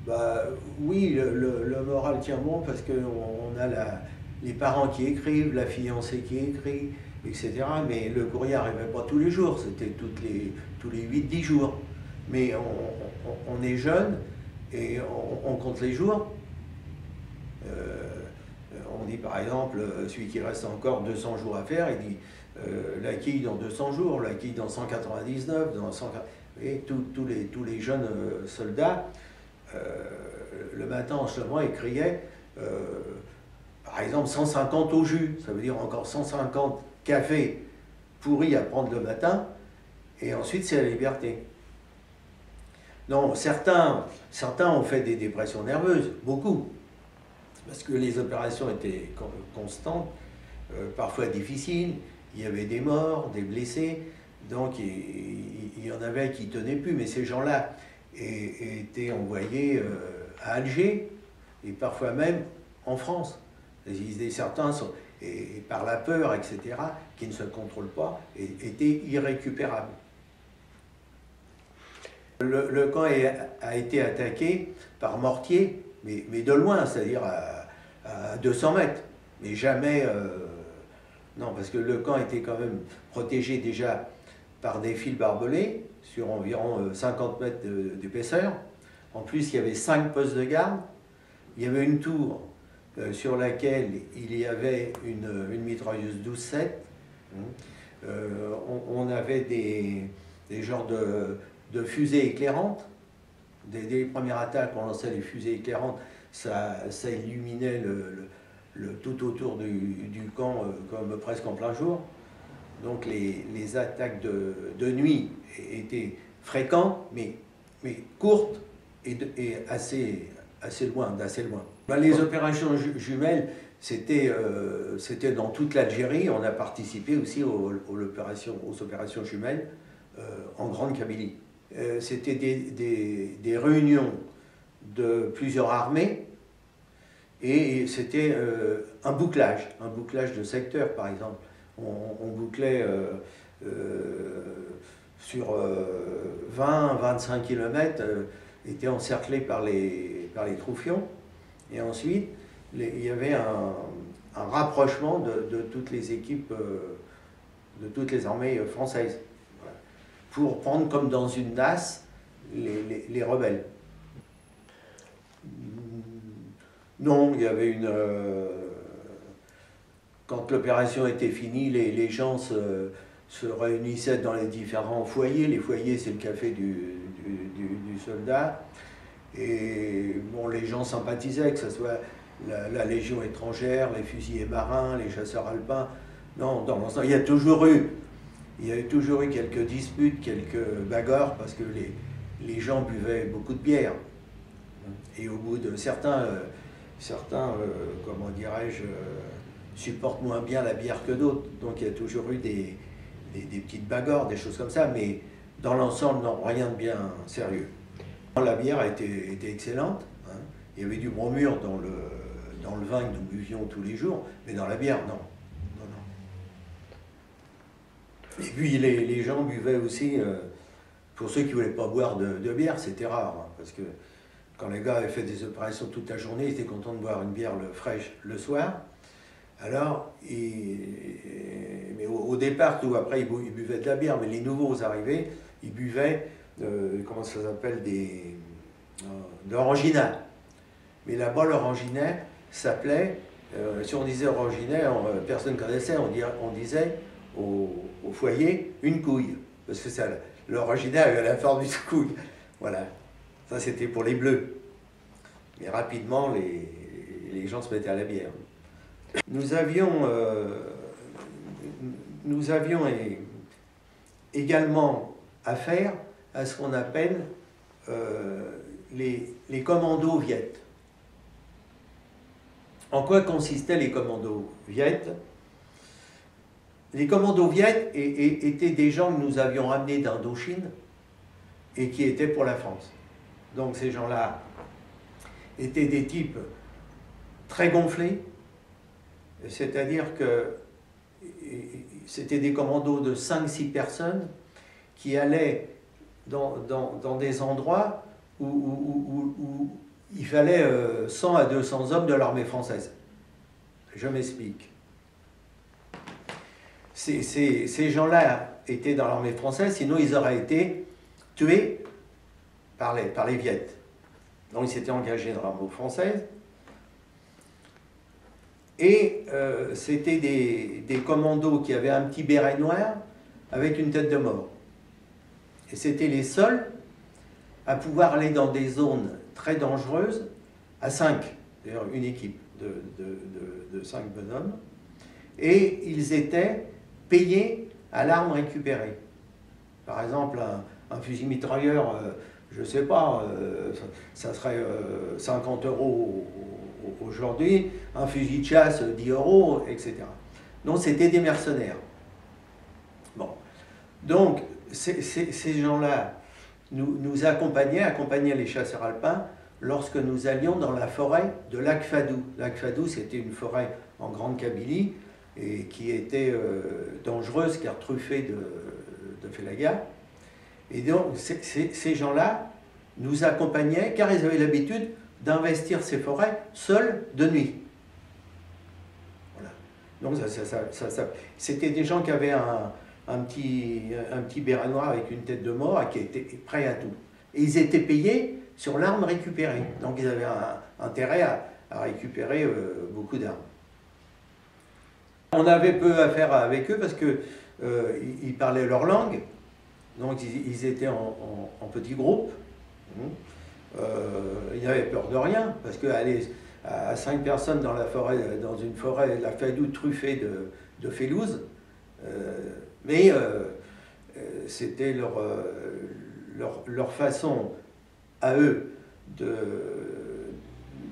Bah, oui, le moral tient bon parce qu'on a les parents qui écrivent, la fiancée qui écrit, etc. Mais le courrier n'arrivait pas tous les jours, c'était tous les 8-10 jours. Mais on est jeune et on compte les jours. Euh, on dit par exemple, celui qui reste encore 200 jours à faire, il dit la quille dans 200 jours, la quille dans 199, dans 100... Et tous les jeunes soldats, euh, le matin en se levant, écriaient par exemple 150 au jus, ça veut dire encore 150 cafés pourris à prendre le matin, et ensuite c'est la liberté. Non, certains ont fait des dépressions nerveuses, beaucoup, parce que les opérations étaient constantes, parfois difficiles, il y avait des morts, des blessés, donc il y en avait qui ne tenaient plus, mais ces gens-là étaient envoyés à Alger, et parfois même en France. Certains, et par la peur, etc., qui ne se contrôlent pas, étaient irrécupérables. Le camp a été attaqué par mortier, mais de loin, c'est-à-dire à 200 mètres. Mais jamais... non, parce que le camp était quand même protégé déjà par des fils barbelés, sur environ 50 mètres d'épaisseur. En plus, il y avait 5 postes de garde. Il y avait une tour sur laquelle il y avait une mitrailleuse 12-7. On avait des genres de fusées éclairantes. Dès les premières attaques, on lançait les fusées éclairantes, ça illuminait tout autour du camp comme presque en plein jour. Donc les attaques de nuit étaient fréquentes, mais courtes et assez loin, d'assez loin. Ben, les opérations jumelles, c'était dans toute l'Algérie. On a participé aussi aux opérations jumelles en Grande Kabylie. C'était des réunions de plusieurs armées et c'était un bouclage de secteurs par exemple. On bouclait sur 20-25 km, était encerclé par les troufions, et ensuite il y avait un rapprochement de toutes les équipes, de toutes les armées françaises, pour prendre comme dans une nasse les rebelles. Non, il y avait une... quand l'opération était finie, les gens se réunissaient dans les différents foyers. Les foyers, c'est le café du soldat. Et bon, les gens sympathisaient, que ce soit la Légion étrangère, les fusiliers marins, les chasseurs alpins. Non, il y a toujours eu quelques disputes, quelques bagarres, parce que les gens buvaient beaucoup de bière. Et au bout de certains comment dirais-je, supportent moins bien la bière que d'autres. Donc il y a toujours eu des petites bagarres, des choses comme ça, mais dans l'ensemble, non, rien de bien sérieux. La bière était excellente, hein. Il y avait du bromure dans le vin que nous buvions tous les jours, mais dans la bière, non. Et puis les gens buvaient aussi, pour ceux qui ne voulaient pas boire de bière, c'était rare, hein, parce que quand les gars avaient fait des opérations toute la journée, ils étaient contents de boire une bière fraîche le soir. Alors, mais au départ, tout après, ils buvaient de la bière, mais les nouveaux arrivés, ils buvaient, comment ça s'appelle, de l'orangina. Mais là-bas, l'orangina s'appelait, si on disait orangina, personne ne connaissait, on disait au foyer une couille, parce que l'orangina avait la forme d'une couille. Voilà, ça c'était pour les bleus. Mais rapidement, les gens se mettaient à la bière. Nous avions également affaire à ce qu'on appelle les commandos Viet. En quoi consistaient les commandos Viet? Les commandos Viet étaient des gens que nous avions ramenés d'Indochine et qui étaient pour la France. Donc ces gens-là étaient des types très gonflés, c'est-à-dire que c'était des commandos de 5-6 personnes qui allaient dans des endroits où il fallait 100 à 200 hommes de l'armée française. Je m'explique. Ces gens-là étaient dans l'armée française, sinon ils auraient été tués par les Viettes. Donc ils s'étaient engagés dans l'armée française. Et c'était des commandos qui avaient un petit béret noir avec une tête de mort. Et c'était les seuls à pouvoir aller dans des zones très dangereuses à 5, d'ailleurs une équipe de 5 bonhommes. Et ils étaient payés à l'arme récupérée. Par exemple, un fusil mitrailleur, je ne sais pas, ça serait 50 € aujourd'hui, un fusil de chasse 10 €, etc. Donc c'était des mercenaires. Bon. Donc ces gens-là nous accompagnaient les chasseurs alpins lorsque nous allions dans la forêt de Lac Fadou. Lac Fadou, c'était une forêt en Grande Kabylie et qui était dangereuse car truffée de félagas. Et donc ces gens-là nous accompagnaient car ils avaient l'habitude d'investir ces forêts seuls de nuit. Voilà. Donc c'était des gens qui avaient un petit béret noir avec une tête de mort et qui étaient prêts à tout. Et ils étaient payés sur l'arme récupérée. Donc ils avaient intérêt à récupérer beaucoup d'armes. On avait peu à faire avec eux parce qu'ils parlaient leur langue. Donc ils étaient en petits groupes. Ils n'avaient peur de rien, parce qu'aller à 5 personnes dans une forêt, la Fadou truffée de félouses, mais c'était leur façon à eux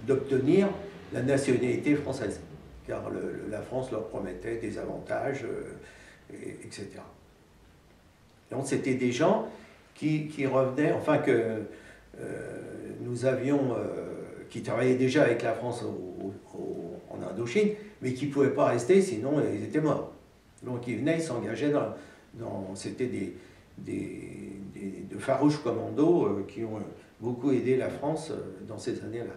d'obtenir la nationalité française, car la France leur promettait des avantages, etc. Donc c'était des gens qui revenaient, enfin que nous avions, qui travaillaient déjà avec la France en Indochine, mais qui ne pouvaient pas rester, sinon ils étaient morts. Donc ils venaient, ils s'engageaient c'était de farouches commandos qui ont beaucoup aidé la France dans ces années-là.